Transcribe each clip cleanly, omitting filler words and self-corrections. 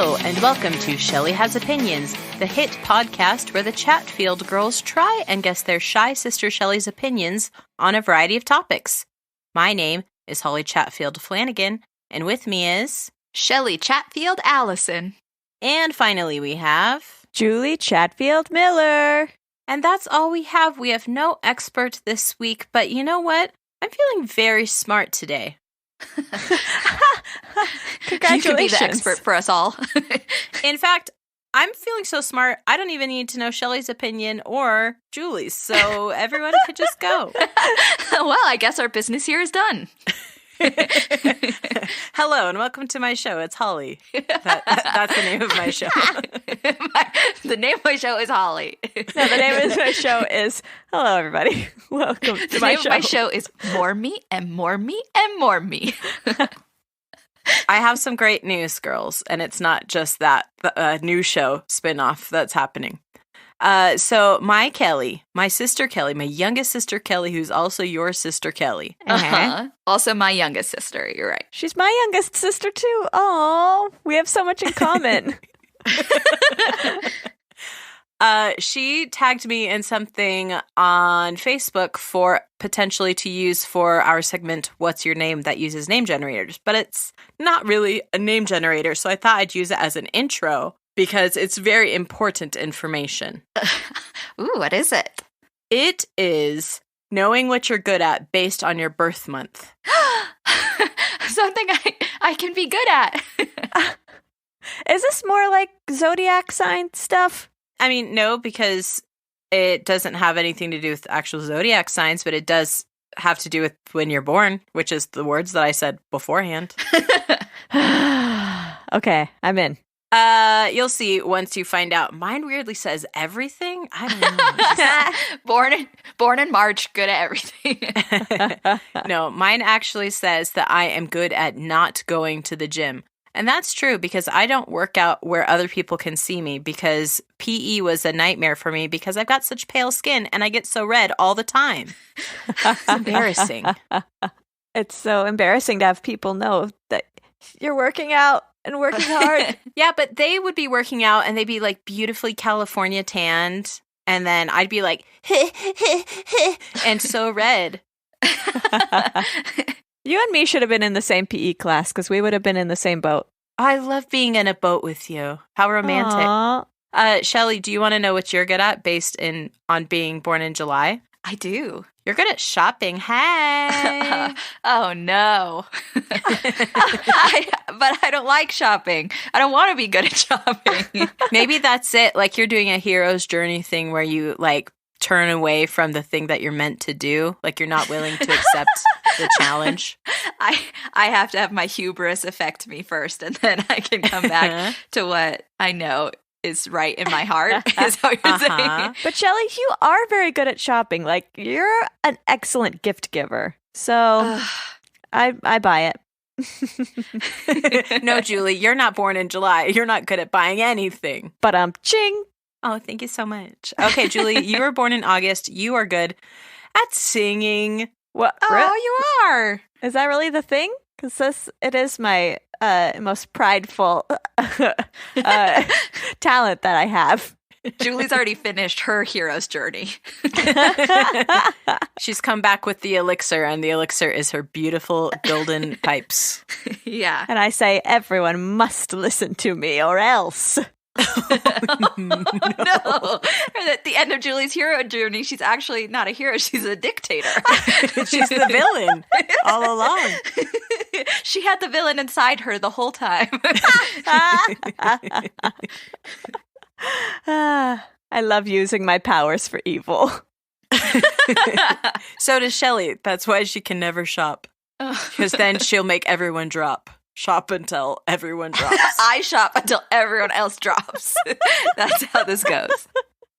Hello, and welcome to Shelley Has Opinions, the hit podcast where the Chatfield girls try and guess their shy sister Shelley's opinions on a variety of topics. My name is Holly Chatfield Flanagan, and with me is... Shelley Chatfield Allison. And finally we have... Julie Chatfield Miller. And that's all we have. We have no expert this week, but you know what? I'm feeling very smart today. Congratulations. You can be the expert for us all. In fact, I'm feeling so smart, I don't even need to know Shelley's opinion or Julie's, so everyone could just go. Well, I guess our business here is done. Hello, and welcome to my show. It's Holly. That's the name of my show. The name of my show is Holly. No, the name of my show is Hello, everybody. Welcome to my show. The name of my show is More Me and More Me and More Me. I have some great news, girls, and it's not just that new show spinoff that's happening. So my sister Kelly, my youngest sister Kelly, who's also your sister Kelly. Also my youngest sister, you're right. She's my youngest sister too. Oh, we have so much in common. She tagged me in something on Facebook for potentially to use for our segment, What's Your Name, that uses name generators. But it's not really a name generator, so I thought I'd use it as an intro because it's very important information. Ooh, what is it? It is knowing what you're good at based on your birth month. Something I can be good at. Is this more like zodiac sign stuff? I mean, no, because it doesn't have anything to do with actual zodiac signs, but it does have to do with when you're born, which is the words that I said beforehand. Okay, I'm in. You'll see once you find out. Mine weirdly says everything. I don't know. Born in March, good at everything. No, mine actually says that I am good at not going to the gym. And that's true because I don't work out where other people can see me because PE was a nightmare for me because I've got such pale skin and I get so red all the time. It's embarrassing. It's so embarrassing to have people know that you're working out and working hard. Yeah, but they would be working out and they'd be like beautifully California tanned. And then I'd be like, and so red. You and me should have been in the same PE class because we would have been in the same boat. I love being in a boat with you. How romantic. Shelley, do you want to know what you're good at based on being born in July? I do. You're good at shopping. Hey. Oh, no. But I don't like shopping. I don't want to be good at shopping. Maybe that's it. Like you're doing a hero's journey thing where you like turn away from the thing that you're meant to do. Like you're not willing to accept the challenge. I have to have my hubris affect me first, and then I can come back to what I know is right in my heart, is what you're saying. But Shelley, you are very good at shopping. Like, you're an excellent gift giver. So I buy it. No, Julie, you're not born in July. You're not good at buying anything. But ching. Oh, thank you so much. Okay, Julie, you were born in August. You are good at singing. What? Oh, you are. Is that really the thing? Because it is my most prideful talent that I have. Julie's already finished her hero's journey. She's come back with the elixir, and the elixir is her beautiful golden pipes. Yeah. And I say, everyone must listen to me or else. No. At the end of Julie's hero journey, she's actually not a hero, she's a dictator. She's the villain all along. She had the villain inside her the whole time. I love using my powers for evil. So does Shelley. That's why she can never shop. Because then she'll make everyone drop. Shop until everyone drops. I shop until everyone else drops. That's how this goes.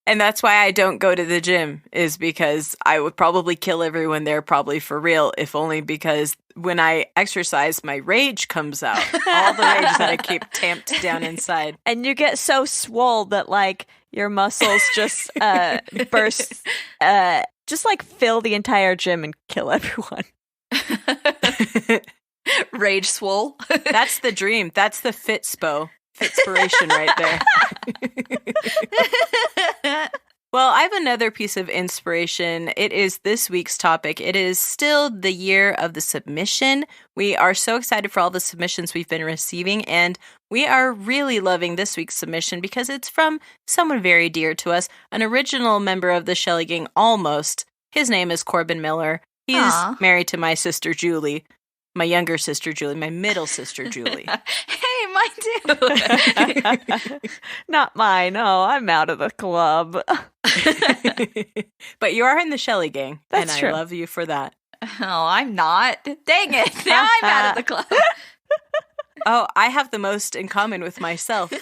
And that's why I don't go to the gym, is because I would probably kill everyone there, probably for real, if only because when I exercise, my rage comes out. All the rage that I keep tamped down inside. And you get so swole that, like, your muscles just burst, just, like, fill the entire gym and kill everyone. Rage swole. That's the dream. That's the Fitspo. inspiration right there. Well, I have another piece of inspiration. It is this week's topic. It is still the year of the submission. We are so excited for all the submissions we've been receiving, and we are really loving this week's submission because it's from someone very dear to us, an original member of the Shelley Gang almost. His name is Corbin Miller. He's married to my sister Julie, my younger sister Julie, my middle sister Julie. Hey, mine too. Not mine. Oh, I'm out of the club. But you are in the Shelley Gang, That's and true. I love you for that. Oh, I'm not. Dang it. Now I'm out of the club. Oh, I have the most in common with myself.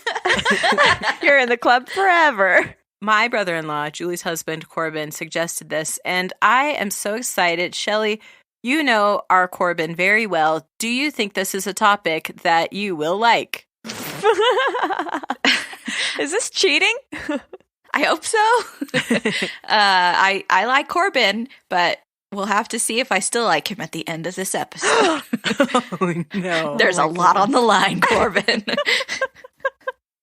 You're in the club forever. My brother-in-law, Julie's husband, Corbin, suggested this, and I am so excited. Shelley, you know our Corbin very well. Do you think this is a topic that you will like? Is this cheating? I hope so. I like Corbin, but we'll have to see if I still like him at the end of this episode. Oh, no. There's a lot on the line, Corbin.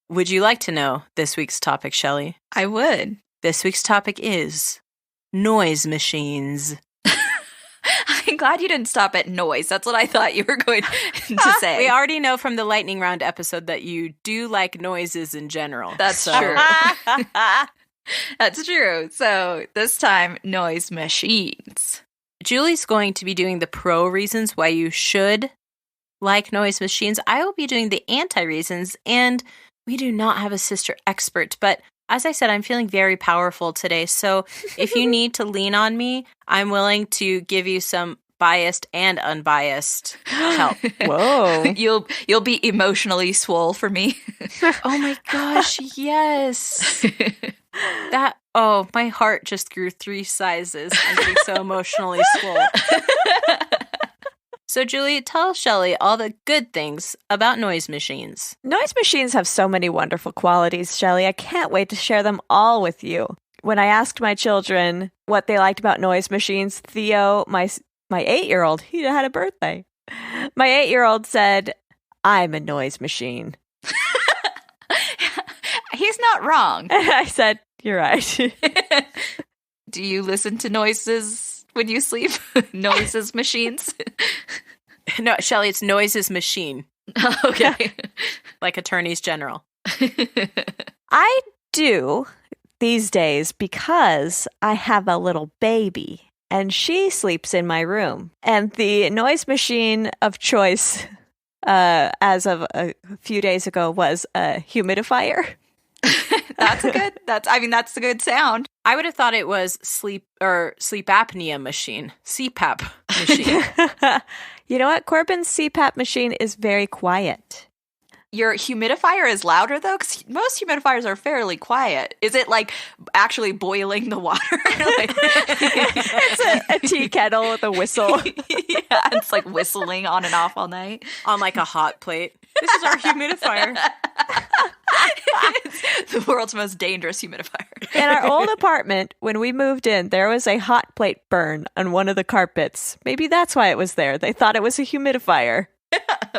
Would you like to know this week's topic, Shelley? I would. This week's topic is noise machines. I'm glad you didn't stop at noise. That's what I thought you were going to say. We already know from the lightning round episode that you do like noises in general. That's true. That's true. So this time, noise machines. Julie's going to be doing the pro reasons why you should like noise machines. I will be doing the anti reasons, and we do not have a sister expert, but as I said, I'm feeling very powerful today. So if you need to lean on me, I'm willing to give you some biased and unbiased help. Whoa. You'll be emotionally swole for me. Oh my gosh, yes. My heart just grew 3 sizes. I'm being so emotionally swole. So, Julie, tell Shelley all the good things about noise machines. Noise machines have so many wonderful qualities, Shelley. I can't wait to share them all with you. When I asked my children what they liked about noise machines, Theo, my 8-year-old, he had a birthday. My 8-year-old said, "I'm a noise machine." He's not wrong. I said, "You're right." Do you listen to noises when you sleep? Noises machines? No, Shelley, it's noises machine. Okay. Like attorneys general. I do these days because I have a little baby and she sleeps in my room. And the noise machine of choice as of a few days ago was a humidifier. That's a good sound. I would have thought it was sleep apnea machine. CPAP machine. You know what? Corbin's CPAP machine is very quiet. Your humidifier is louder, though? Because most humidifiers are fairly quiet. Is it, like, actually boiling the water? It's a tea kettle with a whistle. Yeah, it's, like, whistling on and off all night. On, like, a hot plate. This is our humidifier. It's the world's most dangerous humidifier. In our old apartment, when we moved in, there was a hot plate burn on one of the carpets. Maybe that's why it was there. They thought it was a humidifier.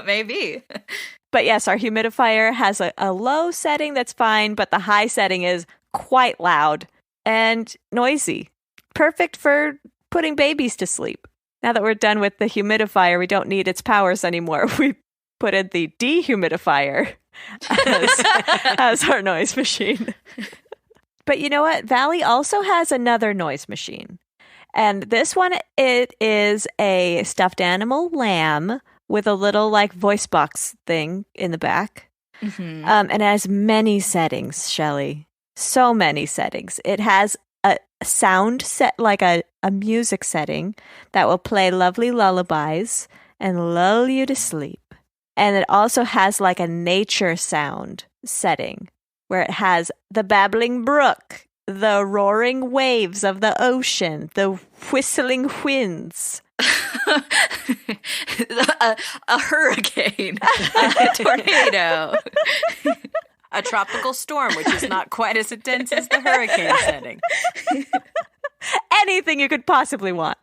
Maybe. But yes, our humidifier has a low setting that's fine, but the high setting is quite loud and noisy. Perfect for putting babies to sleep. Now that we're done with the humidifier, we don't need its powers anymore. We put in the dehumidifier as our noise machine. But you know what? Valley also has another noise machine. And this one, it is a stuffed animal lamb with a little like voice box thing in the back. Mm-hmm. And it has many settings, Shelley. So many settings. It has a sound set, like a music setting that will play lovely lullabies and lull you to sleep. And it also has like a nature sound setting where it has the babbling brook, the roaring waves of the ocean, the whistling winds. A hurricane, a tornado, a tropical storm, which is not quite as intense as the hurricane setting. Anything you could possibly want.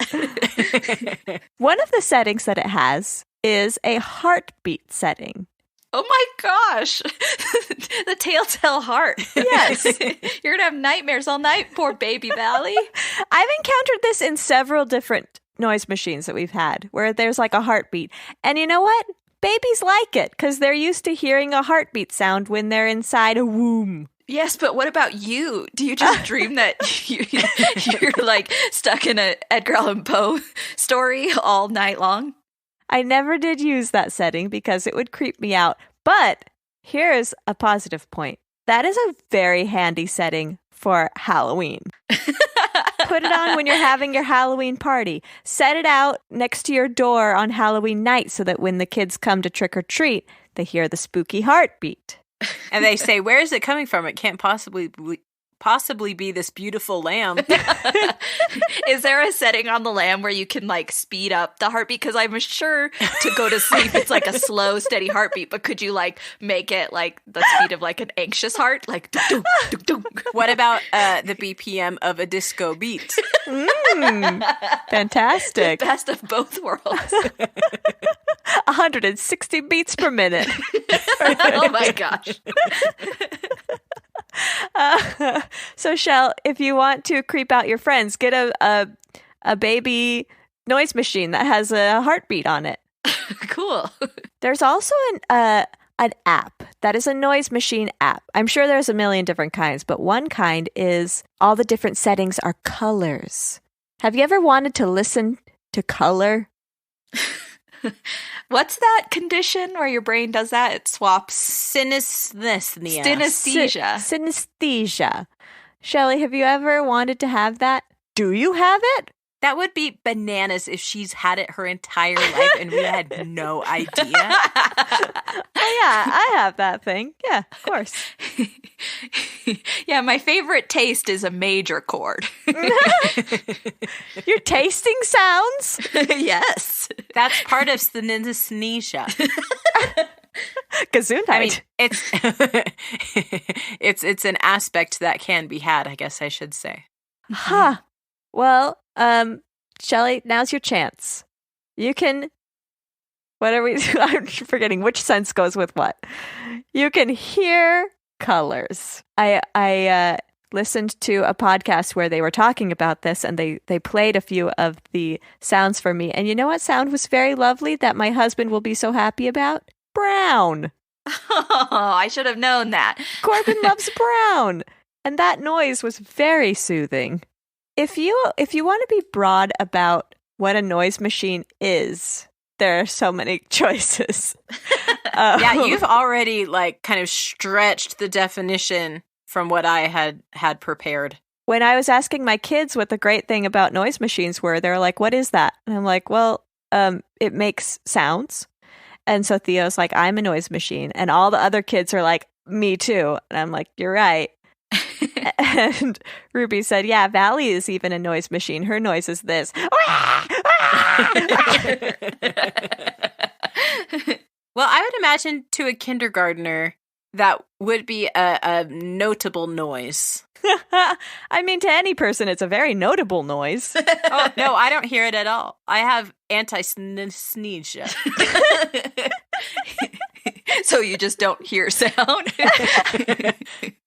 One of the settings that it has is a heartbeat setting. Oh my gosh. The telltale heart. Yes. You're going to have nightmares all night, poor baby Valley. I've encountered this in several different noise machines that we've had where there's like a heartbeat. And you know what? Babies like it because they're used to hearing a heartbeat sound when they're inside a womb. Yes, but what about you? Do you just dream that you're like stuck in a Edgar Allan Poe story all night long? I never did use that setting because it would creep me out. But here's a positive point. That is a very handy setting for Halloween. Put it on when you're having your Halloween party. Set it out next to your door on Halloween night so that when the kids come to trick or treat, they hear the spooky heartbeat. And they say, where is it coming from? It can't possibly be this beautiful lamb. Is there a setting on the lamb where you can like speed up the heartbeat? Because I'm sure to go to sleep it's like a slow, steady heartbeat, but could you like make it like the speed of like an anxious heart? Like dunk, dunk, dunk. What about the BPM of a disco beat? Fantastic. Best of both worlds. 160 beats per minute. Oh my gosh. So, Shell, if you want to creep out your friends, get a baby noise machine that has a heartbeat on it. Cool. There's also an app that is a noise machine app. I'm sure there's a million different kinds, but one kind is all the different settings are colors. Have you ever wanted to listen to color? What's that condition where your brain does that? It swaps. Synesthesia. Synesthesia. Shelley, have you ever wanted to have that? Do you have it? That would be bananas if she's had it her entire life and we had no idea. Oh, yeah, I have that thing. Yeah, of course. Yeah, my favorite taste is a major chord. You're tasting sounds? Yes. That's part of synesthesia. Gesundheit. I mean, it's an aspect that can be had, I guess I should say. Huh. Well, Shelley, now's your chance. You can. What are we? I'm forgetting which sense goes with what. You can hear colors. I listened to a podcast where they were talking about this, and they played a few of the sounds for me. And you know what sound was very lovely that my husband will be so happy about? Brown. Oh, I should have known that. Corbin loves brown, and that noise was very soothing. If you want to be broad about what a noise machine is, there are so many choices. Yeah, you've already like kind of stretched the definition from what I had prepared. When I was asking my kids what the great thing about noise machines were, they're like, "What is that?" And I'm like, "Well, it makes sounds." And so Theo's like, "I'm a noise machine," and all the other kids are like, "Me too." And I'm like, "You're right." And Ruby said, yeah, Valley is even a noise machine. Her noise is this. Well, I would imagine to a kindergartner that would be a notable noise. I mean, to any person, it's a very notable noise. Oh, no, I don't hear it at all. I have anti-synesthesia. So you just don't hear sound?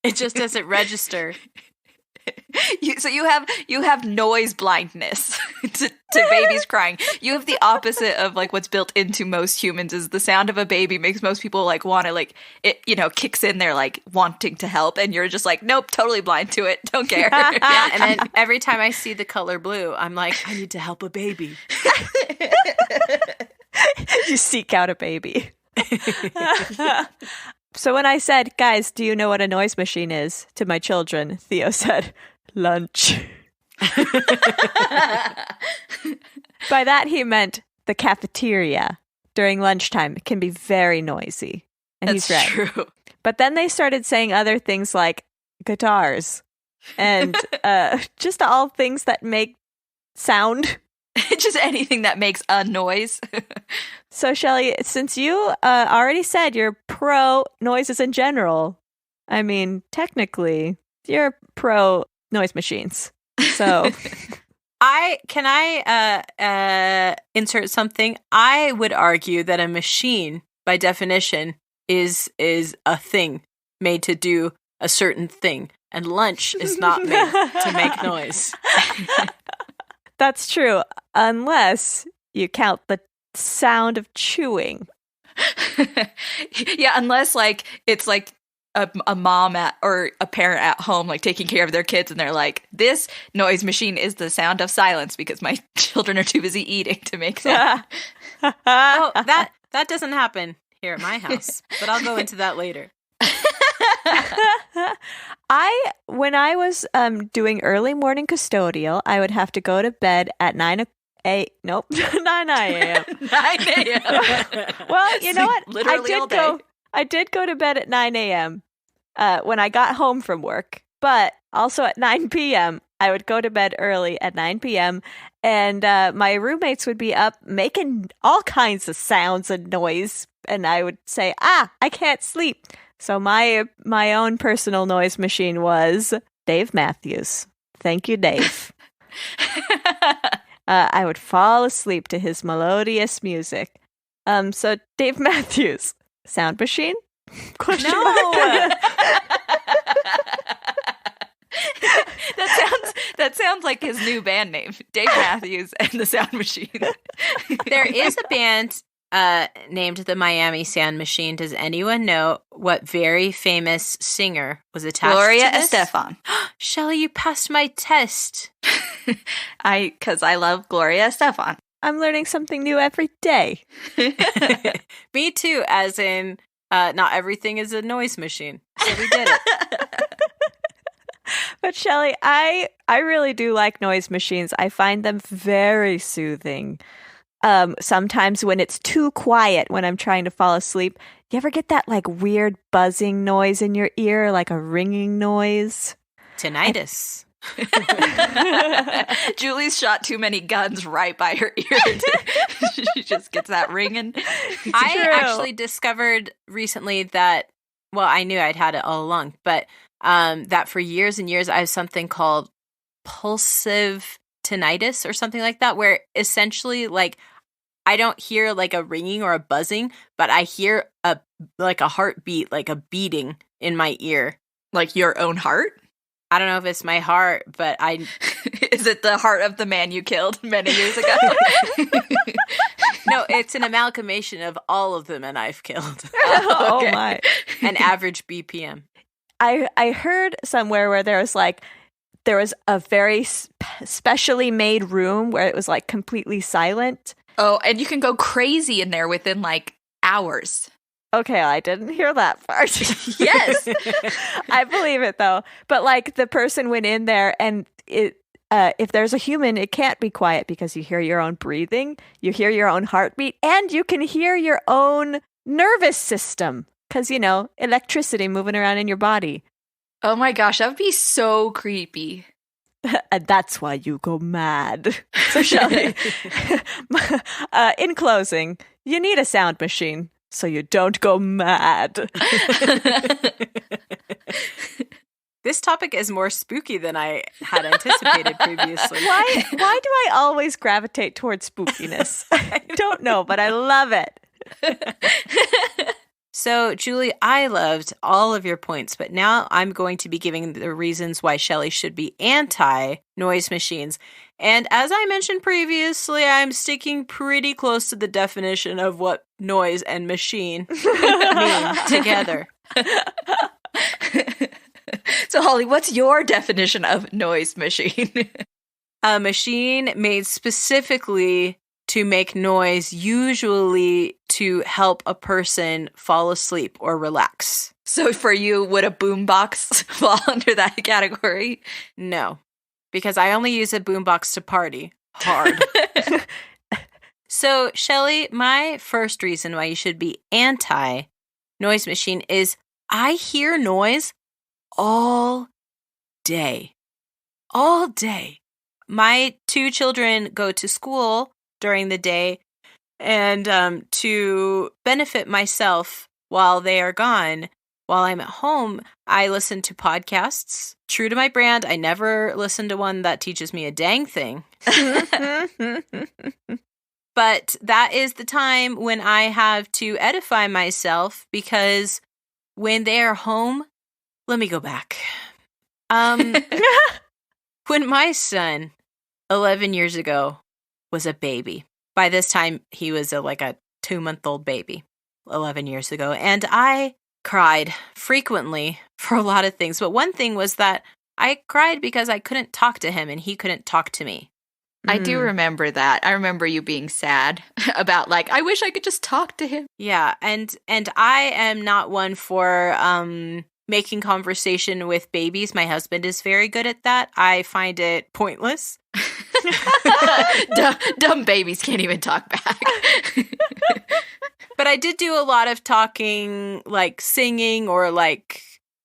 It just doesn't register. So you have noise blindness to babies crying. You have the opposite of like what's built into most humans is the sound of a baby makes most people like want to like it, kicks in their like wanting to help, and you're just like, nope, totally blind to it, don't care. Yeah, and then every time I see the color blue, I'm like, I need to help a baby. You seek out a baby. So when I said, guys, do you know what a noise machine is to my children, Theo said, lunch. By that he meant the cafeteria during lunchtime. It can be very noisy. And That's he's right. true. But then they started saying other things like guitars and just all things that make sound. Just anything that makes a noise. So, Shelley, since you already said you're pro noises in general, I mean, technically, you're pro noise machines. So, Can I insert something? I would argue that a machine, by definition, is a thing made to do a certain thing, and lunch is not made to make noise. That's true, unless you count the sound of chewing. Yeah, unless like it's like a mom or a parent at home like taking care of their kids, and they're like, this noise machine is the sound of silence because my children are too busy eating to make sound. Oh, that doesn't happen here at my house, but I'll go into that later. When I was doing early morning custodial, I would have to go to bed at 9 a.m. Well, you know what? Literally all day. I did go to bed at 9 a.m. When I got home from work, but also at 9 p.m. I would go to bed early at 9 p.m. and my roommates would be up making all kinds of sounds and noise, and I would say, I can't sleep. So my own personal noise machine was Dave Matthews. Thank you, Dave. I would fall asleep to his melodious music. So Dave Matthews, sound machine? Question mark? That sounds like his new band name, Dave Matthews and the Sound Machine. There is a band named the Miami Sound Machine. Does anyone know what very famous singer was attached Gloria to this? Estefan. Shelley, you passed my test. Because I love Gloria Estefan. I'm learning something new every day. Me too, as in not everything is a noise machine. So we did it. But Shelley, I really do like noise machines. I find them very soothing. Sometimes when it's too quiet when I'm trying to fall asleep, you ever get that like weird buzzing noise in your ear, like a ringing noise? Tinnitus. Julie's shot too many guns right by her ear. She just gets that ringing. I actually discovered recently that, well, I knew I'd had it all along, but that for years and years I have something called pulsive tinnitus or something like that, where essentially like I don't hear like a ringing or a buzzing, but I hear a heartbeat, like a beating in my ear. Like your own heart? I don't know if it's my heart, but Is it the heart of the man you killed many years ago? No, it's an amalgamation of all of the men I've killed. Oh my. An average BPM. I heard somewhere where there was a very specially made room where it was like completely silent. Oh, and you can go crazy in there within like hours. Okay, I didn't hear that part. Yes. I believe it though. But like the person went in there and if there's a human, it can't be quiet because you hear your own breathing, you hear your own heartbeat, and you can hear your own nervous system because, you know, electricity moving around in your body. Oh my gosh, that would be so creepy. And that's why you go mad. So Shelley, in closing, you need a sound machine so you don't go mad. This topic is more spooky than I had anticipated previously. Why do I always gravitate towards spookiness? I don't know, but I love it. So, Julie, I loved all of your points, but now I'm going to be giving the reasons why Shelley should be anti-noise machines. And as I mentioned previously, I'm sticking pretty close to the definition of what noise and machine mean together. So, Holly, what's your definition of noise machine? A machine made specifically to make noise, usually to help a person fall asleep or relax. So for you, would a boombox fall under that category? No, because I only use a boombox to party hard. So, Shelley, my first reason why you should be anti-noise machine is I hear noise all day. All day. My 2 children go to school during the day, and to benefit myself while they are gone, while I'm at home, I listen to podcasts. True to my brand, I never listen to one that teaches me a dang thing. But that is the time when I have to edify myself because when they are home, let me go back. When my son, 11 years ago, was a baby. By this time, he was a 2-month-old baby, 11 years ago. And I cried frequently for a lot of things. But one thing was that I cried because I couldn't talk to him and he couldn't talk to me. I do remember that. I remember you being sad about I wish I could just talk to him. Yeah, and I am not one for making conversation with babies. My husband is very good at that. I find it pointless. Dumb babies can't even talk back. But I did do a lot of talking, singing, or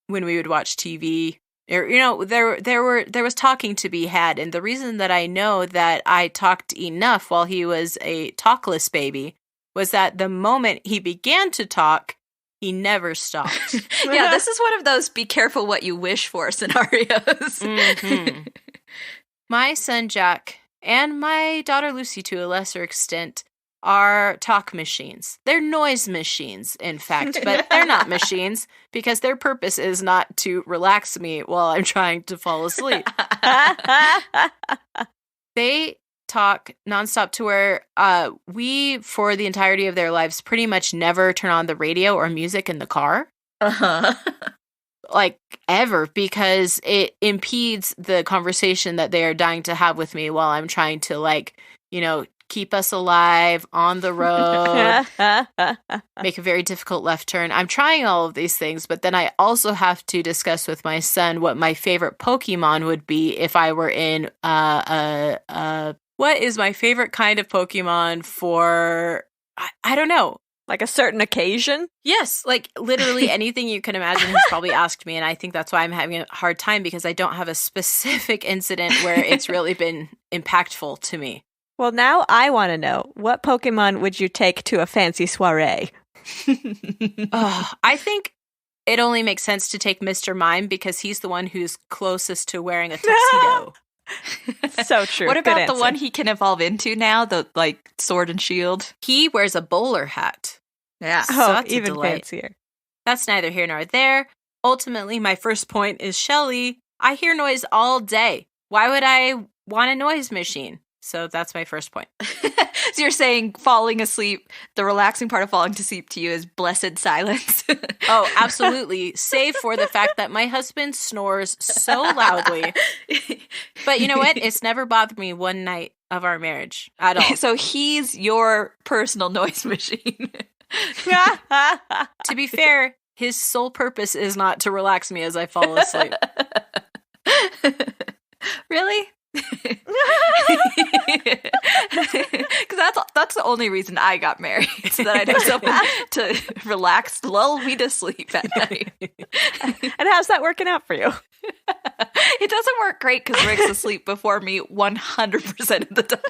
when we would watch TV. There was talking to be had, and the reason that I know that I talked enough while he was a talkless baby was that the moment he began to talk, he never stopped. Yeah, this is one of those be careful what you wish for scenarios. Mm-hmm. My son Jack and my daughter Lucy, to a lesser extent, are talk machines. They're noise machines, in fact, but they're not machines because their purpose is not to relax me while I'm trying to fall asleep. They talk nonstop to where we, for the entirety of their lives, pretty much never turn on the radio or music in the car. Uh-huh. Ever, because it impedes the conversation that they are dying to have with me while I'm trying to, keep us alive on the road, make a very difficult left turn. I'm trying all of these things, but then I also have to discuss with my son what my favorite Pokemon would be if I were in what is my favorite kind of Pokemon for, I don't know. A certain occasion? Yes, literally anything you can imagine he's probably asked me, and I think that's why I'm having a hard time because I don't have a specific incident where it's really been impactful to me. Well, now I want to know, what Pokemon would you take to a fancy soiree? I think it only makes sense to take Mr. Mime because he's the one who's closest to wearing a tuxedo. So true. What about the one he can evolve into now, the sword and shield? He wears a bowler hat. Yeah. So Oh, that's even fancier. That's neither here nor there. Ultimately, my first point is Shelley. I hear noise all day. Why would I want a noise machine? So that's my first point. So you're saying falling asleep, the relaxing part of falling to sleep to you is blessed silence? Oh, absolutely. Save for the fact that my husband snores so loudly. But you know what? It's never bothered me one night of our marriage at all. So he's your personal noise machine. To be fair, his sole purpose is not to relax me as I fall asleep. Really? Because that's the only reason I got married, so that I'd have someone to relax, lull me to sleep at night. And how's that working out for you? It doesn't work great because Rick's asleep before me 100% of the time.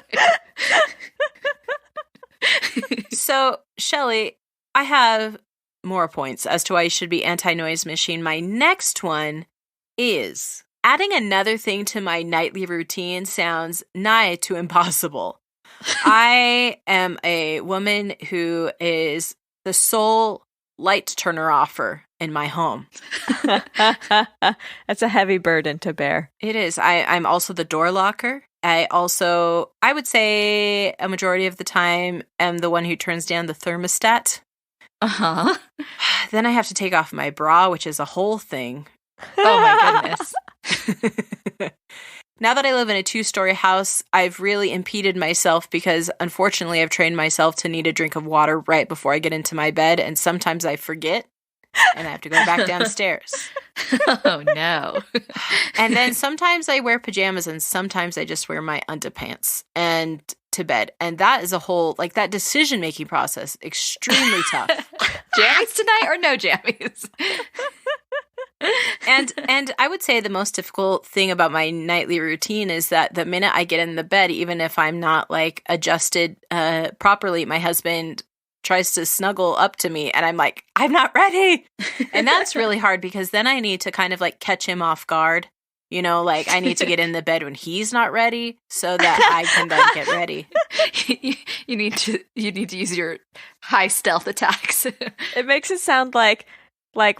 So, Shelley, I have more points as to why you should be anti-noise machine. My next one is adding another thing to my nightly routine sounds nigh to impossible. I am a woman who is the sole light turner offer in my home. That's a heavy burden to bear. It is. I'm also the door locker. I would say a majority of the time, am the one who turns down the thermostat. Uh-huh. Then I have to take off my bra, which is a whole thing. Oh my goodness. Now that I live in a 2-story house, I've really impeded myself because unfortunately I've trained myself to need a drink of water right before I get into my bed, and sometimes I forget and I have to go back downstairs. Oh no. And then sometimes I wear pajamas and sometimes I just wear my underpants and to bed. And that is a whole, that decision-making process, extremely tough. Jammies tonight or no jammies? And I would say the most difficult thing about my nightly routine is that the minute I get in the bed, even if I'm not adjusted properly, my husband tries to snuggle up to me and I'm like, I'm not ready. And that's really hard because then I need to kind of catch him off guard, You know, like I need to get in the bed when he's not ready so that I can then get ready. You need to use your high stealth attacks. It makes it sound like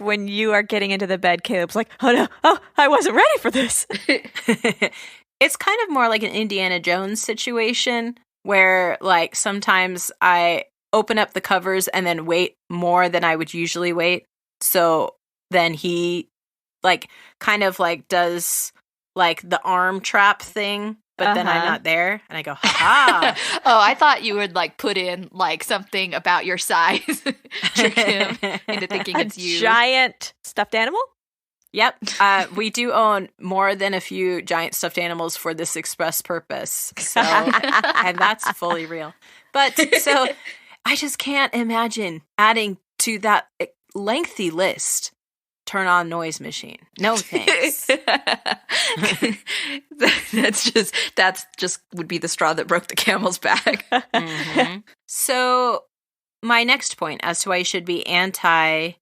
when you are getting into the bed, Caleb's like, oh no, I wasn't ready for this. It's kind of more like an Indiana Jones situation where like sometimes I open up the covers and then wait more than I would usually wait. So then he like kind of like does like the arm trap thing, but then I'm not there and I go, ha. Oh, I thought you would like put in like something about your size, trick him into thinking it's you. Giant stuffed animal? Yep. We do own more than a few giant stuffed animals for this express purpose. So, and that's fully real. But so I just can't imagine adding to that lengthy list. Turn on noise machine. No thanks. That's just would be the straw that broke the camel's back. Mm-hmm. So my next point as to why you should be anti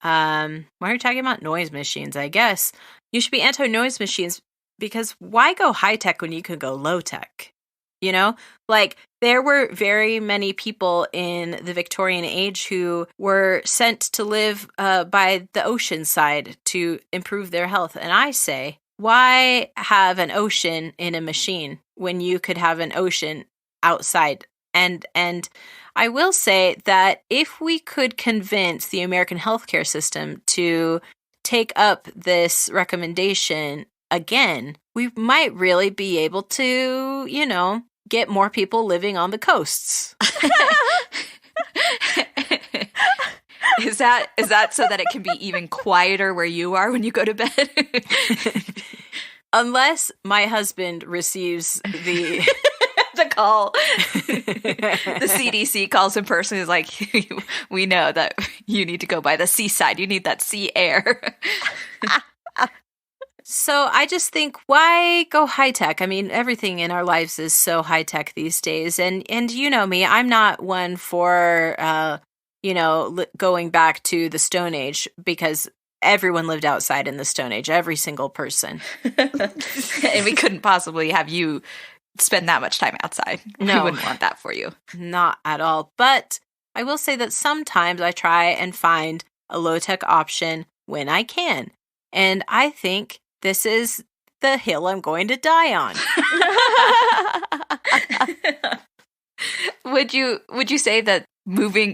why are you talking about noise machines? I guess you should be anti noise machines because why go high tech when you could go low tech? You know, like there were very many people in the Victorian age who were sent to live by the ocean side to improve their health. And I say, why have an ocean in a machine when you could have an ocean outside? And I will say that if we could convince the American healthcare system to take up this recommendation again, we might really be able to, you know, get more people living on the coasts. Is that so that it can be even quieter where you are when you go to bed? Unless my husband receives the the call. The CDC calls him personally, is like, we know that you need to go by the seaside. You need that sea air. So I just think, why go high tech? I mean, everything in our lives is so high tech these days, and you know me, I'm not one for going back to the Stone Age because everyone lived outside in the Stone Age, every single person, and we couldn't possibly have you spend that much time outside. No, we wouldn't want that for you, not at all. But I will say that sometimes I try and find a low tech option when I can, and I think this is the hill I'm going to die on. Would you say that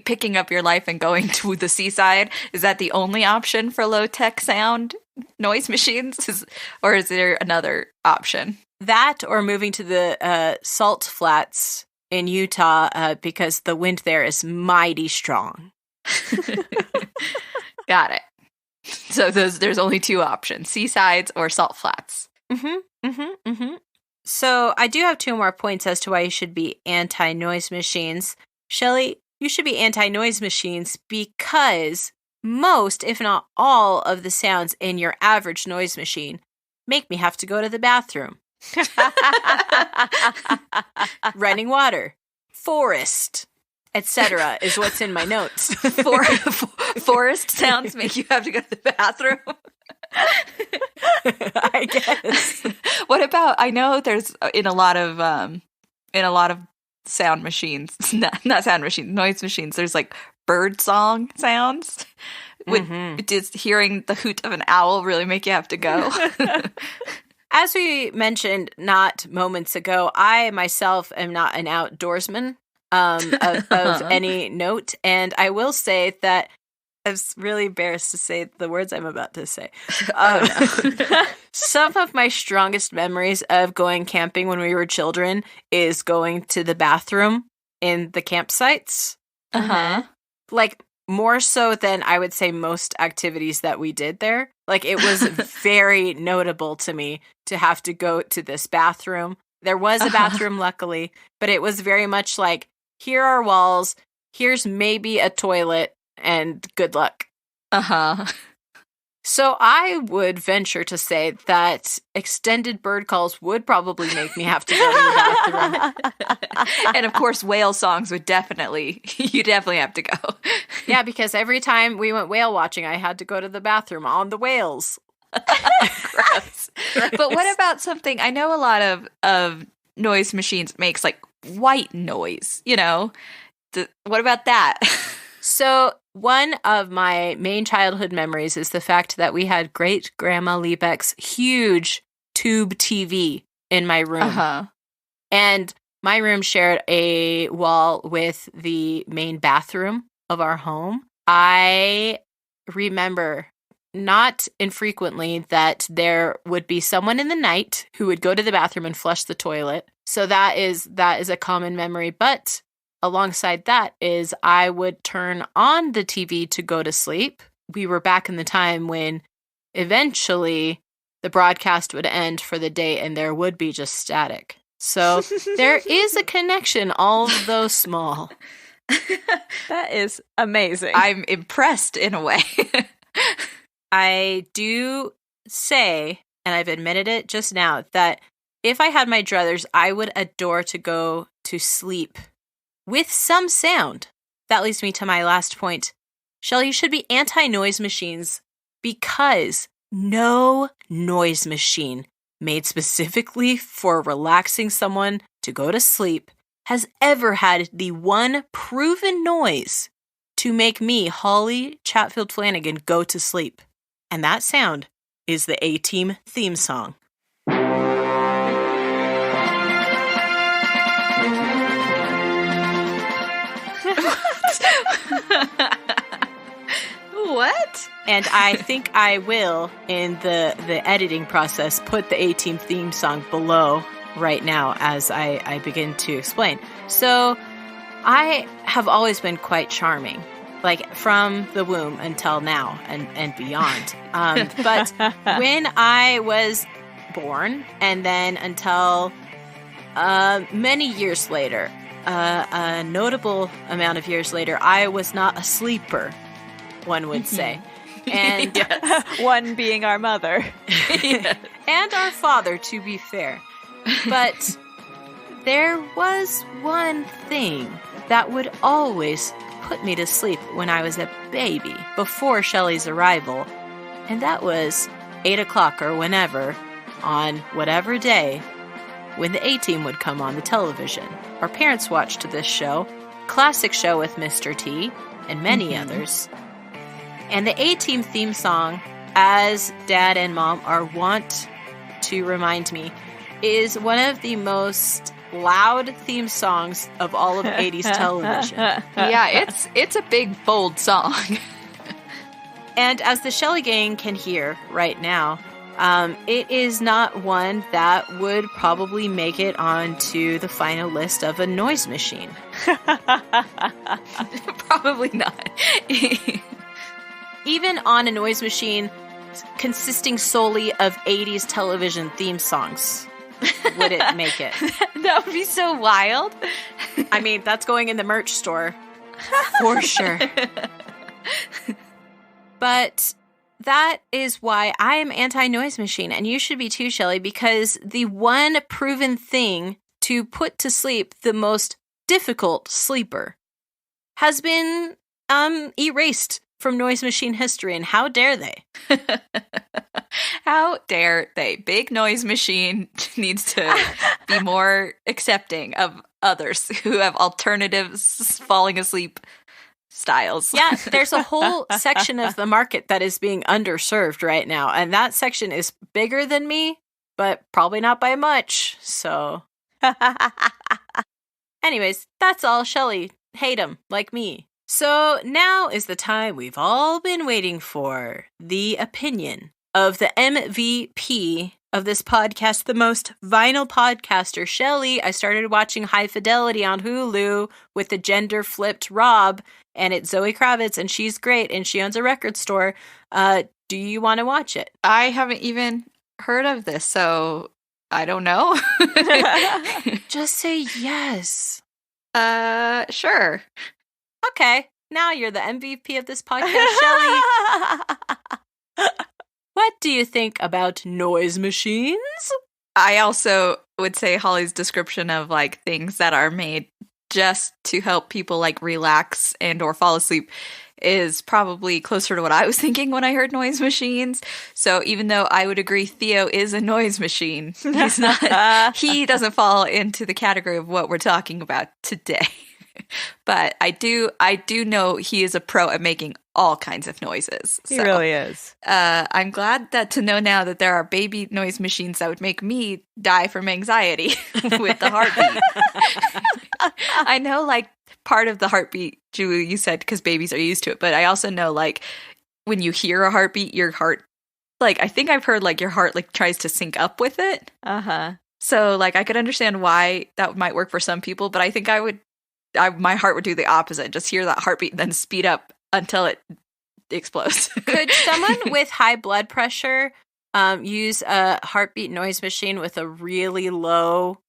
picking up your life and going to the seaside, is that the only option for low-tech sound noise machines? Or is there another option? That or moving to the salt flats in Utah because the wind there is mighty strong. Got it. So there's only two options, seasides or salt flats. So I do have two more points as to why you should be anti-noise machines. Shelley, you should be anti-noise machines because most, if not all, of the sounds in your average noise machine make me have to go to the bathroom. Running water, forest, etc. is what's in my notes. Forest sounds make you have to go to the bathroom. I guess. What about? I know there's in a lot of sound machines, not sound machines, noise machines. There's like bird song sounds. Does hearing the hoot of an owl really make you have to go? As we mentioned not moments ago, I myself am not an outdoorsman of any note. And I will say that I'm really embarrassed to say the words I'm about to say. Some of my strongest memories of going camping when we were children is going to the bathroom in the campsites. Like, more so than I would say most activities that we did there. Like, it was very notable to me to have to go to this bathroom. There was a bathroom, luckily, but it was very much like, here are walls, here's maybe a toilet, and good luck. So I would venture to say that extended bird calls would probably make me have to go to the bathroom. And of course, whale songs would you definitely have to go. Yeah, because every time we went whale watching, I had to go to the bathroom on the whales. Gross. But what about something? I know a lot of noise machines makes like white noise. You know, what about that? So one of my main childhood memories is the fact that we had great grandma Liebeck's huge tube TV in my room. And my room shared a wall with the main bathroom of our home. I remember not infrequently that there would be someone in the night who would go to the bathroom and flush the toilet. So that is a common memory. But alongside that is I would turn on the TV to go to sleep. We were back in the time when eventually the broadcast would end for the day and there would be just static. So there is a connection, although small. That is amazing. I'm impressed in a way. I do say, and I've admitted it just now, that if I had my druthers, I would adore to go to sleep with some sound. That leads me to my last point. Shelley, you should be anti-noise machines because no noise machine made specifically for relaxing someone to go to sleep has ever had the one proven noise to make me, Holly Chatfield Flanagan, go to sleep. And that sound is the A-Team theme song. What? And I think I will, in the editing process, put the A-Team theme song below right now as I begin to explain. So I have always been quite charming, like from the womb until now and beyond. But when I was born and then until many years later, a notable amount of years later, I was not a sleeper, one would say. And one being our mother. And our father, to be fair. But there was one thing that would always put me to sleep when I was a baby before Shelley's arrival, and that was 8 o'clock or whenever on whatever day when the A-Team would come on the television. Our parents watched this show, classic show with Mr. T and many others. And the A-Team theme song, as Dad and Mom are wont to remind me, is one of the most loud theme songs of all of 80s television. Yeah, it's a big, bold song. And as the Shelley Gang can hear right now, it is not one that would probably make it onto the final list of a noise machine. Probably not. Even on a noise machine consisting solely of 80s television theme songs, would it make it? That would be so wild. I mean, that's going in the merch store for sure. But that is why I am anti-noise machine, and you should be too, Shelley, because the one proven thing to put to sleep the most difficult sleeper has been erased from noise machine history, and how dare they? How dare they? Big Noise Machine needs to be more accepting of others who have alternatives falling asleep styles. Yeah, there's a whole section of the market that is being underserved right now, and that section is bigger than me, but probably not by much, so... Anyways, that's all. Shelley, hate 'em, like me. So now is the time we've all been waiting for. The opinion of the MVP of this podcast, the most vinyl podcaster, Shelley. I started watching High Fidelity on Hulu with the gender-flipped Rob, and it's Zoe Kravitz, and she's great, and she owns a record store. Do you want to watch it? I haven't even heard of this, so I don't know. Just say yes. Sure. Okay, now you're the MVP of this podcast, Shelley. What do you think about noise machines? I also would say Holly's description of like things that are made just to help people like relax and or fall asleep is probably closer to what I was thinking when I heard noise machines. So even though I would agree Theo is a noise machine, he's not. He doesn't fall into the category of what we're talking about today. But I do know he is a pro at making all kinds of noises. He really is. I'm glad to know now that there are baby noise machines that would make me die from anxiety with the heartbeat. I know, like, part of the heartbeat, Julie, you said because babies are used to it, but I also know, like, when you hear a heartbeat, your heart, like, I think I've heard, like, your heart, like, tries to sync up with it. Uh-huh. So, like, I could understand why that might work for some people, but I think my heart would do the opposite. Just hear that heartbeat and then speed up until it explodes. Could someone with high blood pressure use a heartbeat noise machine with a really low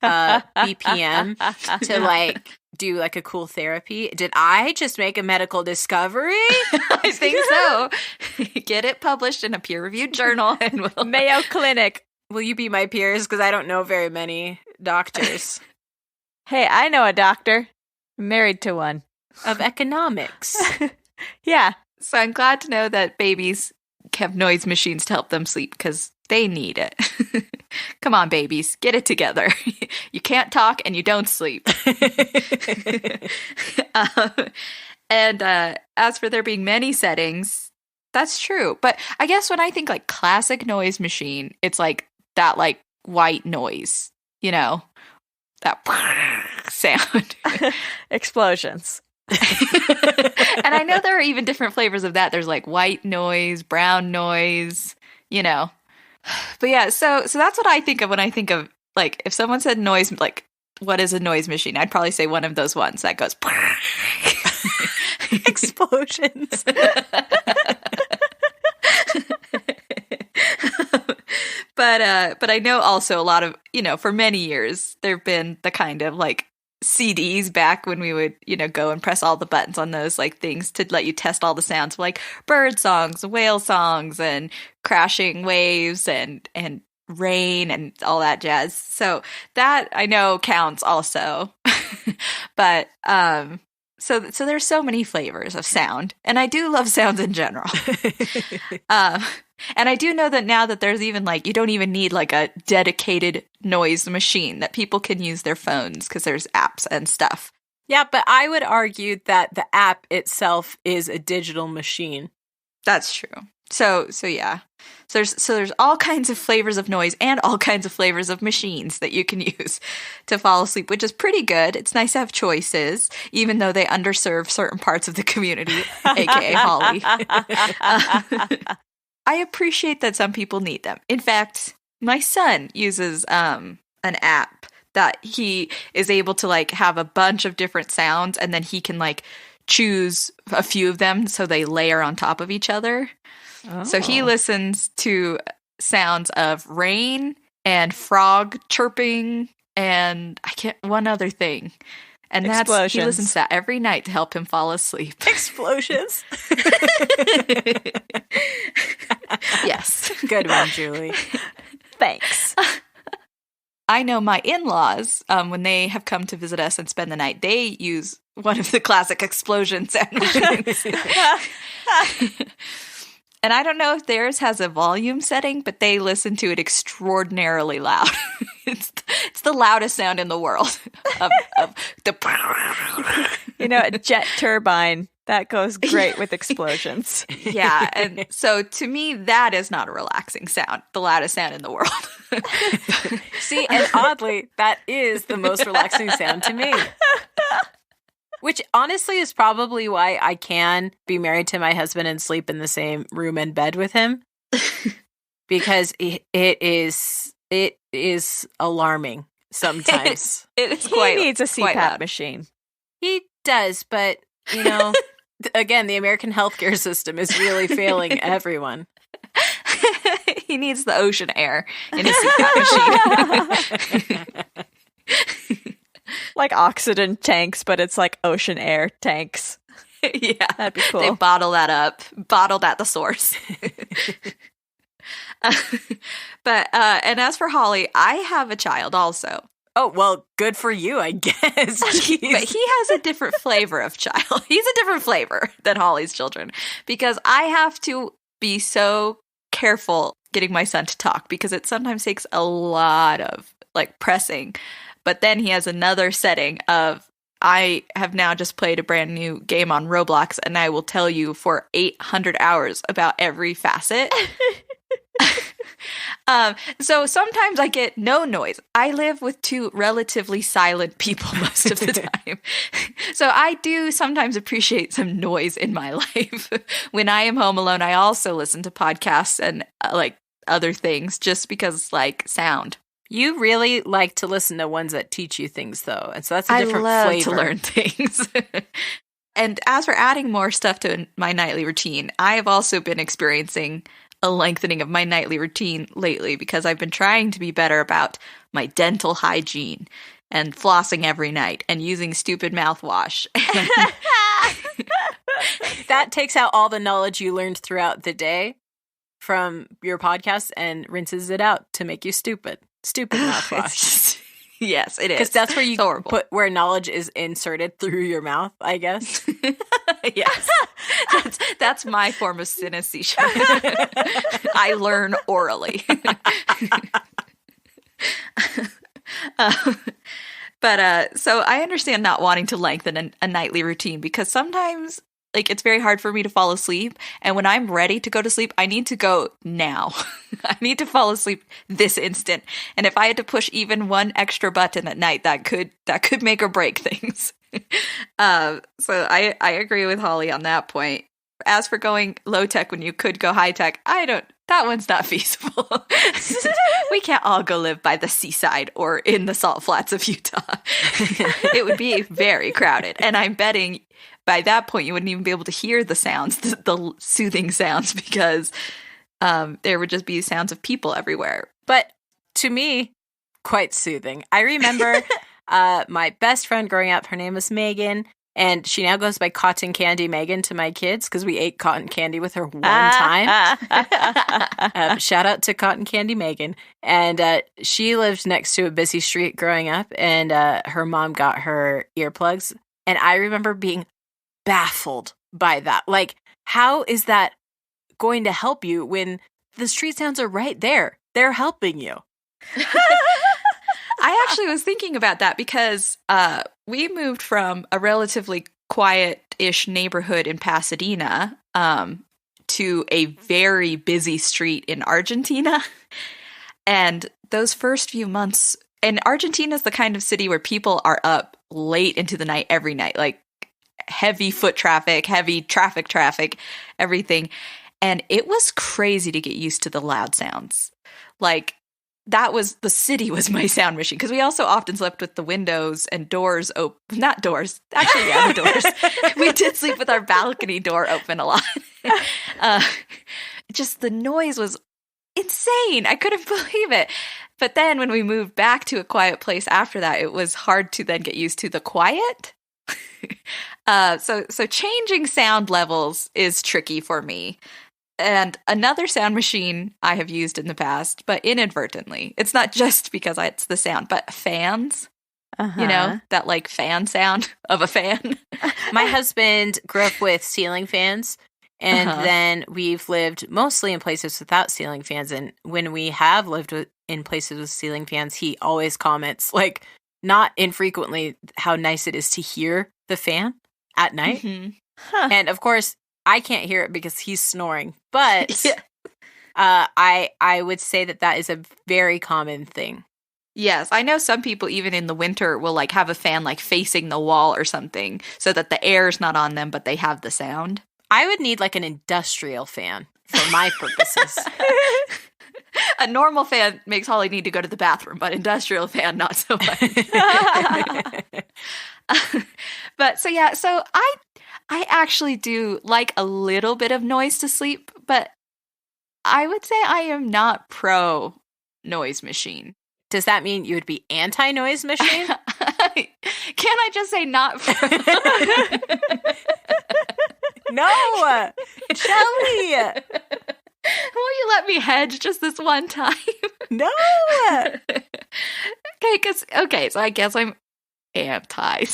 BPM to like do like a cool therapy? Did I just make a medical discovery? I think so. Get it published in a peer-reviewed journal and we'll... Mayo Clinic. Will you be my peers? Because I don't know very many doctors. Hey, I know a doctor. I'm married to one. Of economics. Yeah. So I'm glad to know that babies have noise machines to help them sleep because they need it. Come on, babies, get it together. You can't talk and you don't sleep. And as for there being many settings, that's true. But I guess when I think like classic noise machine, it's like that like white noise, you know, that sound. Explosions. And I know there are even different flavors of that. There's like white noise, brown noise, you know. But yeah, so that's what I think of when I think of like if someone said noise, like what is a noise machine? I'd probably say one of those ones that goes explosions. But I know also a lot of, you know, for many years there've been the kind of like CDs back when we would, you know, go and press all the buttons on those like things to let you test all the sounds, like bird songs, whale songs, and crashing waves and rain and all that jazz. So that I know counts also. But so there's so many flavors of sound, and I do love sounds in general. And I do know that now that there's even like, you don't even need like a dedicated noise machine, that people can use their phones because there's apps and stuff. Yeah, but I would argue that the app itself is a digital machine. That's true. So yeah. So there's all kinds of flavors of noise and all kinds of flavors of machines that you can use to fall asleep, which is pretty good. It's nice to have choices, even though they underserve certain parts of the community, aka Holly. I appreciate that some people need them. In fact, my son uses an app that he is able to like have a bunch of different sounds, and then he can like choose a few of them so they layer on top of each other. Oh. So he listens to sounds of rain and frog chirping and one other thing. And he listens to that every night to help him fall asleep. Explosions. Yes. Good one, Julie. Thanks. I know my in-laws, when they have come to visit us and spend the night, they use one of the classic explosion sound machines. And I don't know if theirs has a volume setting, but they listen to it extraordinarily loud. It's the loudest sound in the world. Of the you know, a jet turbine. That goes great with explosions. Yeah, and so to me, that is not a relaxing sound. The loudest sound in the world. See, and oddly, that is the most relaxing sound to me. Which honestly is probably why I can be married to my husband and sleep in the same room and bed with him. Because it is alarming sometimes. It is he needs a CPAP machine. He does, but, you know, again, the American healthcare system is really failing everyone. He needs the ocean air in his CPAP machine. Like oxygen tanks, but it's like ocean air tanks. Yeah. That'd be cool. They bottle that up. Bottled at the source. But and as for Holly, I have a child also. Oh, well, good for you, I guess. But he has a different flavor of child. He's a different flavor than Holly's children because I have to be so careful getting my son to talk because it sometimes takes a lot of like pressing. But then he has another setting of I have now just played a brand new game on Roblox and I will tell you for 800 hours about every facet. So sometimes I get no noise. I live with two relatively silent people most of the time. So I do sometimes appreciate some noise in my life. When I am home alone, I also listen to podcasts and like other things just because like sound. You really like to listen to ones that teach you things though. And so that's a different I love flavor. to learn things. And as for adding more stuff to my nightly routine, I have also been experiencing a lengthening of my nightly routine lately because I've been trying to be better about my dental hygiene and flossing every night and using stupid mouthwash. That takes out all the knowledge you learned throughout the day from your podcast and rinses it out to make you stupid. Stupid mouthwash. Yes, it is. Because that's where you horrible. put where knowledge is inserted through your mouth, I guess. Yes. That's my form of synesthesia. I learn orally. So I understand not wanting to lengthen a nightly routine because sometimes like it's very hard for me to fall asleep. And when I'm ready to go to sleep, I need to go now. I need to fall asleep this instant. And if I had to push even one extra button at night, that could make or break things. So I agree with Holly on that point. As for going low tech when you could go high tech, that one's not feasible. We can't all go live by the seaside or in the salt flats of Utah. It would be very crowded. And I'm betting by that point you wouldn't even be able to hear the sounds, the soothing sounds, because there would just be sounds of people everywhere. But to me, quite soothing. I remember my best friend growing up, her name was Megan, and she now goes by Cotton Candy Megan to my kids because we ate cotton candy with her one time. Shout out to Cotton Candy Megan. And she lived next to a busy street growing up, and her mom got her earplugs. And I remember being baffled by that. Like, how is that going to help you when the street sounds are right there? They're helping you. I actually was thinking about that because we moved from a relatively quiet-ish neighborhood in Pasadena to a very busy street in Argentina. And those first few months, and Argentina is the kind of city where people are up late into the night every night, like heavy foot traffic, heavy traffic, everything. And it was crazy to get used to the loud sounds. Like, the city was my sound machine because we also often slept with the windows and doors open. Not doors. Actually, yeah, the doors. We did sleep with our balcony door open a lot. Just the noise was insane. I couldn't believe it. But then when we moved back to a quiet place after that, it was hard to then get used to the quiet. So changing sound levels is tricky for me. And another sound machine I have used in the past, but inadvertently. It's not just because it's the sound, but fans. You know, that like fan sound of a fan. My husband grew up with ceiling fans, and then we've lived mostly in places without ceiling fans. And when we have lived in places with ceiling fans, he always comments, like, not infrequently, how nice it is to hear the fan at night. And of course, I can't hear it because he's snoring, but I would say that is a very common thing. Yes, I know some people even in the winter will like have a fan like facing the wall or something so that the air is not on them, but they have the sound. I would need like an industrial fan for my purposes. A normal fan makes Holly need to go to the bathroom, but industrial fan, not so much. But so I actually do like a little bit of noise to sleep, but I would say I am not pro noise machine. Does that mean you would be anti-noise machine? Can I just say not pro? No! Shelley! Will you let me hedge just this one time? No! Okay, So I guess I'm anti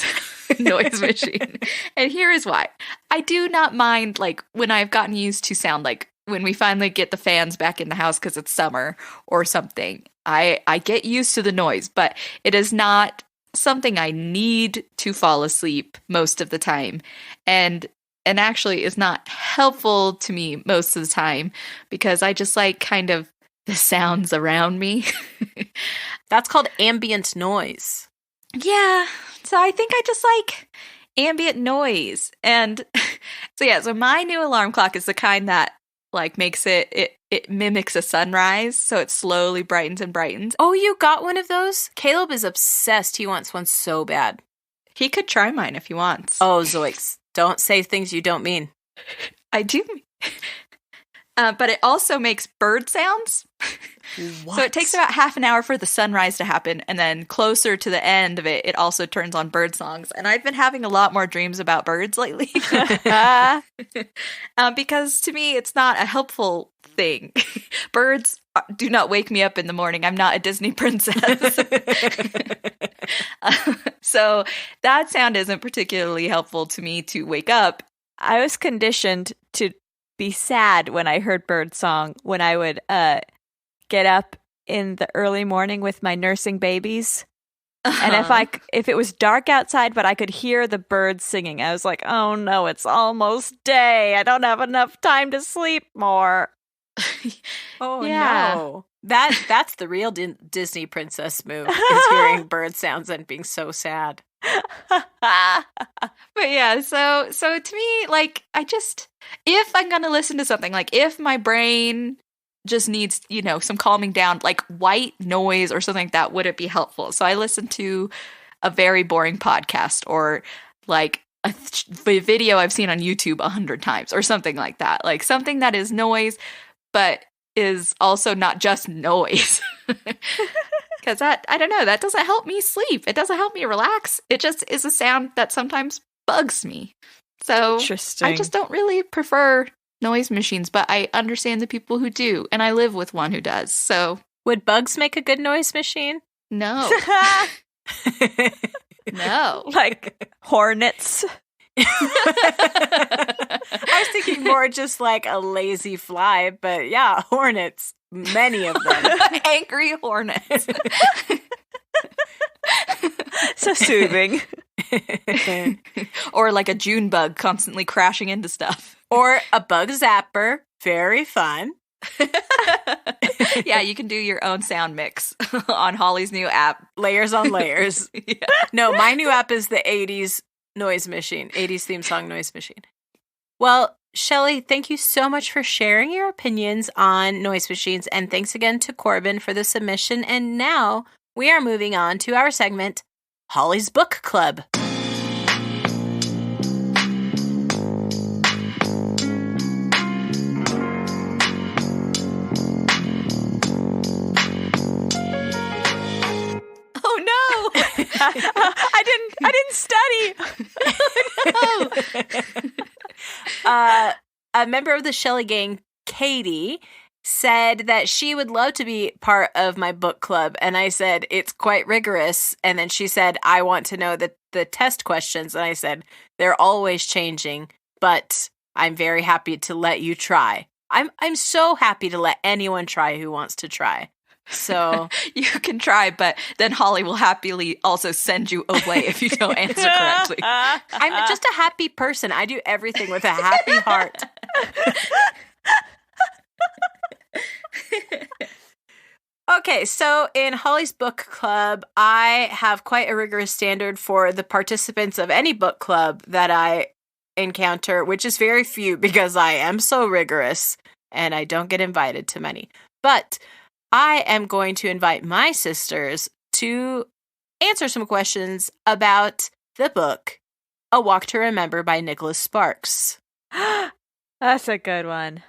noise machine. And here is why. I do not mind, like, when I've gotten used to sound, like, when we finally get the fans back in the house because it's summer or something. I get used to the noise, but it is not something I need to fall asleep most of the time. And actually is not helpful to me most of the time because I just like kind of the sounds around me. That's called ambient noise. Yeah. So I think I just like ambient noise. And so my new alarm clock is the kind that like makes it mimics a sunrise. So it slowly brightens and brightens. Oh, you got one of those? Caleb is obsessed. He wants one so bad. He could try mine if he wants. Oh, Zoiks. Don't say things you don't mean. I do. But it also makes bird sounds. What? So it takes about half an hour for the sunrise to happen. And then closer to the end of it, it also turns on bird songs. And I've been having a lot more dreams about birds lately. Because to me, it's not a helpful thing. Birds do not wake me up in the morning. I'm not a Disney princess. So that sound isn't particularly helpful to me to wake up. I was conditioned to be sad when I heard bird song when I would get up in the early morning with my nursing babies. And if it was dark outside but I could hear the birds singing, I was like, oh no, it's almost day. I don't have enough time to sleep more. Oh no. That's the real Disney princess move, is hearing bird sounds and being so sad. But yeah, so to me, like, if I'm gonna listen to something, like if my brain just needs, some calming down, like white noise or something like that, would it be helpful? So I listen to a very boring podcast or like a video I've seen on YouTube 100 times or something like that. Like something that is noise, but is also not just noise. Because I don't know, that doesn't help me sleep. It doesn't help me relax. It just is a sound that sometimes bugs me. So I just don't really prefer noise machines, but I understand the people who do, and I live with one who does. So would bugs make a good noise machine? No. No. Like hornets. I was thinking more just like a lazy fly, but yeah, hornets. Many of them. Angry hornets. So soothing. Or like a June bug constantly crashing into stuff. Or a bug zapper. Very fun. Yeah, you can do your own sound mix on Holly's new app. Layers on layers. Yeah. No, my new app is the 80s noise machine. 80s theme song noise machine. Well, Shelley, thank you so much for sharing your opinions on noise machines, and thanks again to Corbin for the submission. And now we are moving on to our segment, Holly's Book Club. Oh no! I didn't study. No. A member of the Shelley Gang, Katie, said that she would love to be part of my book club. And I said, it's quite rigorous. And then she said, I want to know the test questions. And I said, they're always changing, but I'm very happy to let you try. I'm so happy to let anyone try who wants to try. So you can try, but then Holly will happily also send you away if you don't answer correctly. I'm just a happy person. I do everything with a happy heart. Okay, so in Holly's Book Club, I have quite a rigorous standard for the participants of any book club that I encounter, which is very few because I am so rigorous and I don't get invited to many. But I am going to invite my sisters to answer some questions about the book, A Walk to Remember by Nicholas Sparks. That's a good one.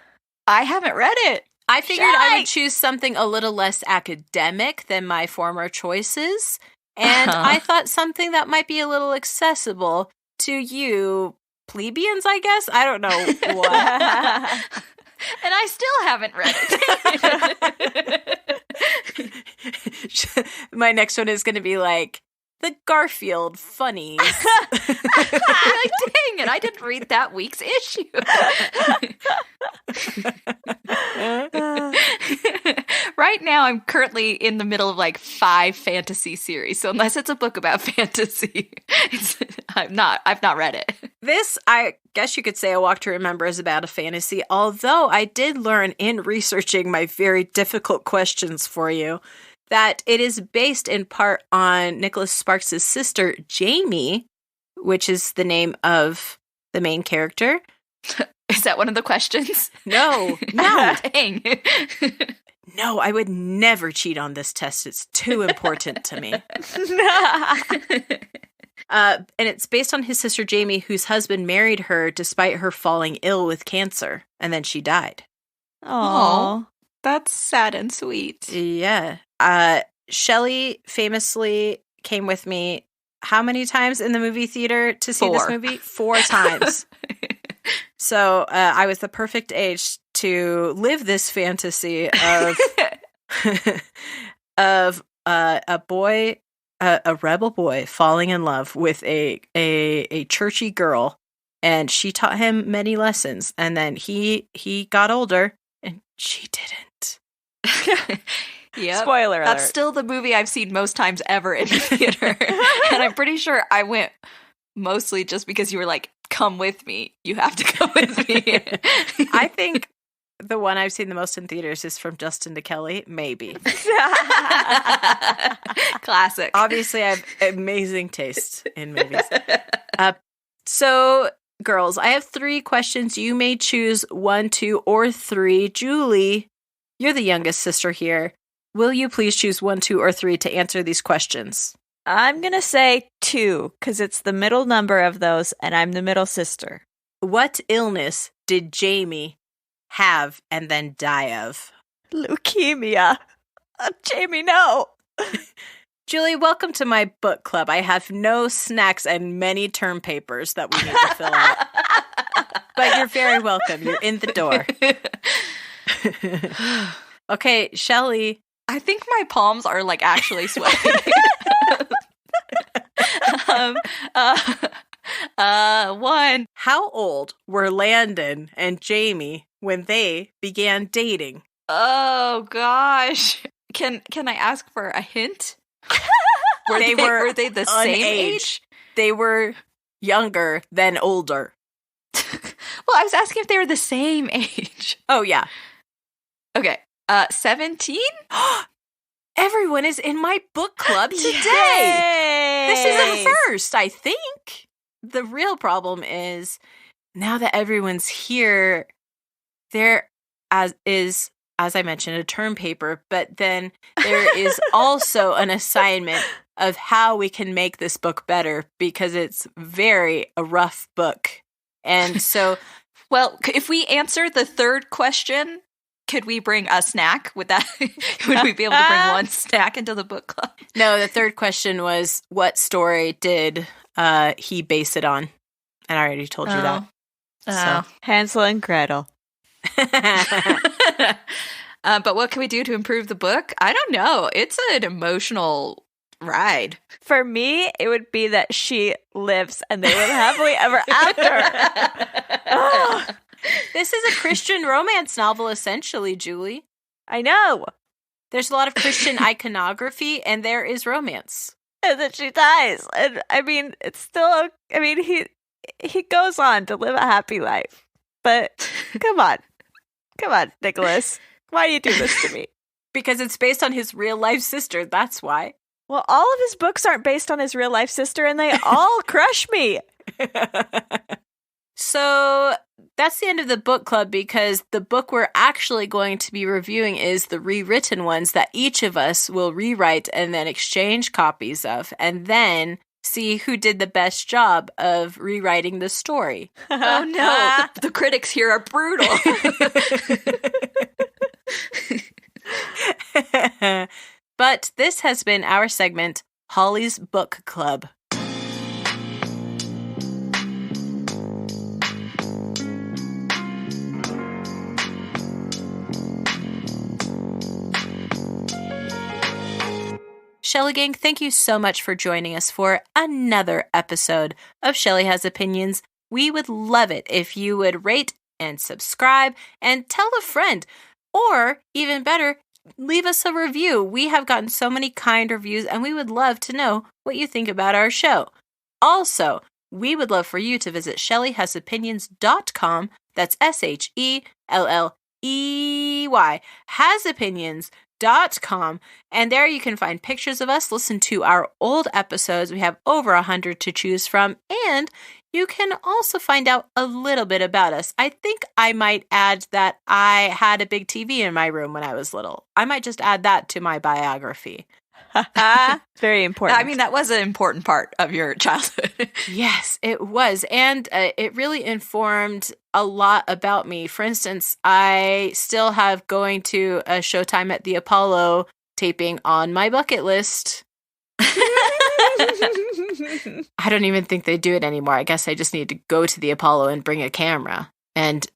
I haven't read it. I figured I would choose something a little less academic than my former choices, and I thought something that might be a little accessible to you plebeians, I guess? I don't know what. And I still haven't read it. My next one is going to be like, the Garfield funnies. You're like, dang it, I didn't read that week's issue. Right now, I'm currently in the middle of like 5 fantasy series. So unless it's a book about fantasy, I've not read it. This, I guess you could say, A Walk to Remember is about a fantasy, although I did learn in researching my very difficult questions for you that it is based in part on Nicholas Sparks' sister, Jamie, which is the name of the main character. Is that one of the questions? No. Dang. No, I would never cheat on this test. It's too important to me. And it's based on his sister, Jamie, whose husband married her despite her falling ill with cancer, and then she died. Oh, that's sad and sweet. Yeah. Shelley famously came with me how many times in the movie theater to see this movie? 4 times. So I was the perfect age to live this fantasy of a boy, a rebel boy falling in love with a churchy girl, and she taught him many lessons, and then he got older and she didn't. Yeah, spoiler alert. That's still the movie I've seen most times ever in the theater. And I'm pretty sure I went mostly just because you were like, come with me. You have to come with me. I think the one I've seen the most in theaters is from Justin to Kelly, maybe. Classic. Obviously, I have amazing taste in movies. So, girls, I have 3 questions. You may choose 1, 2, or 3. Julie, you're the youngest sister here. Will you please choose 1, 2, or 3 to answer these questions? I'm going to say 2 because it's the middle number of those and I'm the middle sister. What illness did Jamie have and then die of? Leukemia. Jamie, no. Julie, welcome to my book club. I have no snacks and many term papers that we need to fill out. But you're very welcome. You're in the door. Okay, Shelley. I think my palms are like actually sweating. 1. How old were Landon and Jamie when they began dating? Oh gosh. Can I ask for a hint? Were they the same age? They were younger than older. Well, I was asking if they were the same age. Oh yeah. Okay. 17? Everyone is in my book club today. Yay! This is a first, I think. The real problem is now that everyone's here, there is, as I mentioned, a term paper, but then there is also an assignment of how we can make this book better because it's a rough book. And so, well, if we answer the 3rd question, could we bring a snack? Would we be able to bring 1 snack into the book club? No, the 3rd question was, what story did he base it on? And I already told you that. So. Hansel and Gretel. But what can we do to improve the book? I don't know. It's an emotional ride. For me, it would be that she lives and they live happily ever after. Oh. This is a Christian romance novel, essentially, Julie. I know. There's a lot of Christian iconography, and there is romance. And then she dies. And I mean, it's still, I mean, he goes on to live a happy life. But come on, Nicholas. Why do you do this to me? Because it's based on his real-life sister, that's why. Well, all of his books aren't based on his real-life sister, and they all crush me. So that's the end of the book club because the book we're actually going to be reviewing is the rewritten ones that each of us will rewrite and then exchange copies of, and then see who did the best job of rewriting the story. Oh no, the critics here are brutal. But this has been our segment, Holly's Book Club. Shelley Gang, thank you so much for joining us for another episode of Shelley Has Opinions. We would love it if you would rate and subscribe and tell a friend, or even better, leave us a review. We have gotten so many kind reviews, and we would love to know what you think about our show. Also, we would love for you to visit ShelleyHasOpinions.com. That's SHELLEY, hasopinions.com. And there you can find pictures of us, listen to our old episodes. We have over 100 to choose from, and you can also find out a little bit about us. I think I might add that I had a big TV in my room when I was little. I might just add that to my biography. Very important. I mean, that was an important part of your childhood. Yes, it was. And it really informed a lot about me. For instance, I still have going to a Showtime at the Apollo taping on my bucket list. I don't even think they do it anymore. I guess I just need to go to the Apollo and bring a camera and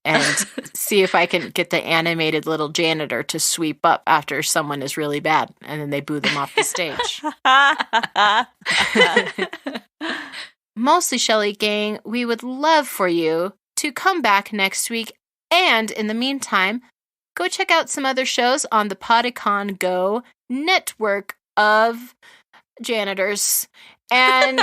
see if I can get the animated little janitor to sweep up after someone is really bad, and then they boo them off the stage. Mostly, Shelley Gang, we would love for you to come back next week, and in the meantime, go check out some other shows on the Podicon Go network of janitors. And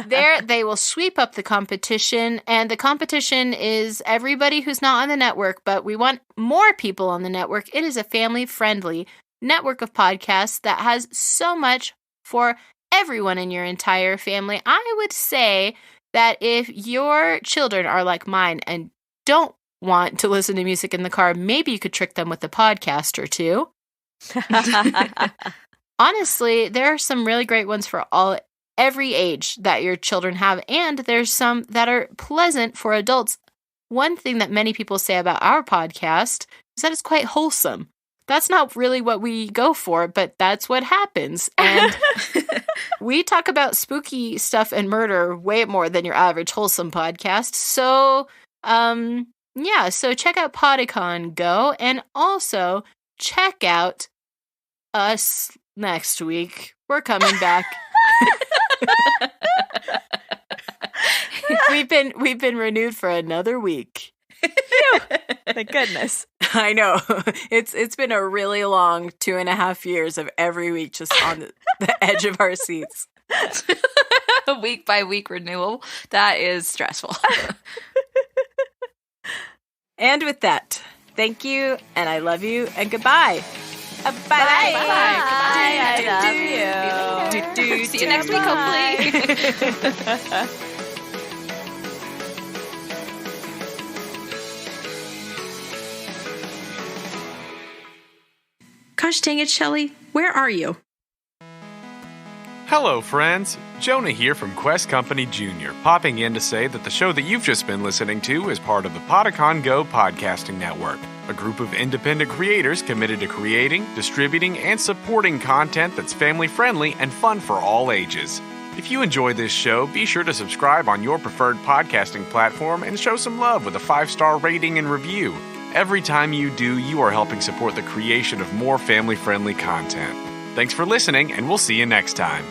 there they will sweep up the competition. And the competition is everybody who's not on the network, but we want more people on the network. It is a family-friendly network of podcasts that has so much for everyone in your entire family. I would say that if your children are like mine and don't want to listen to music in the car, maybe you could trick them with a podcast or two. Honestly, there are some really great ones for every age that your children have, and there's some that are pleasant for adults. One thing that many people say about our podcast is that it's quite wholesome. That's not really what we go for, but that's what happens. And we talk about spooky stuff and murder way more than your average wholesome podcast. So, so check out Podicon Go, and also check out us next week. We're coming back. We've been renewed for another week. Thank goodness. I know. It's been a really long 2.5 years of every week just on the edge of our seats. A week by week renewal. That is stressful. And with that, thank you, and I love you, and goodbye. Bye. Bye. I love you. See you next week, hopefully. Gosh dang it, Shelley. Where are you? Hello, friends. Jonah here from Quest Company Jr., popping in to say that the show that you've just been listening to is part of the Podicon Go podcasting network, a group of independent creators committed to creating, distributing, and supporting content that's family-friendly and fun for all ages. If you enjoy this show, be sure to subscribe on your preferred podcasting platform and show some love with a 5-star rating and review. Every time you do, you are helping support the creation of more family-friendly content. Thanks for listening, and we'll see you next time.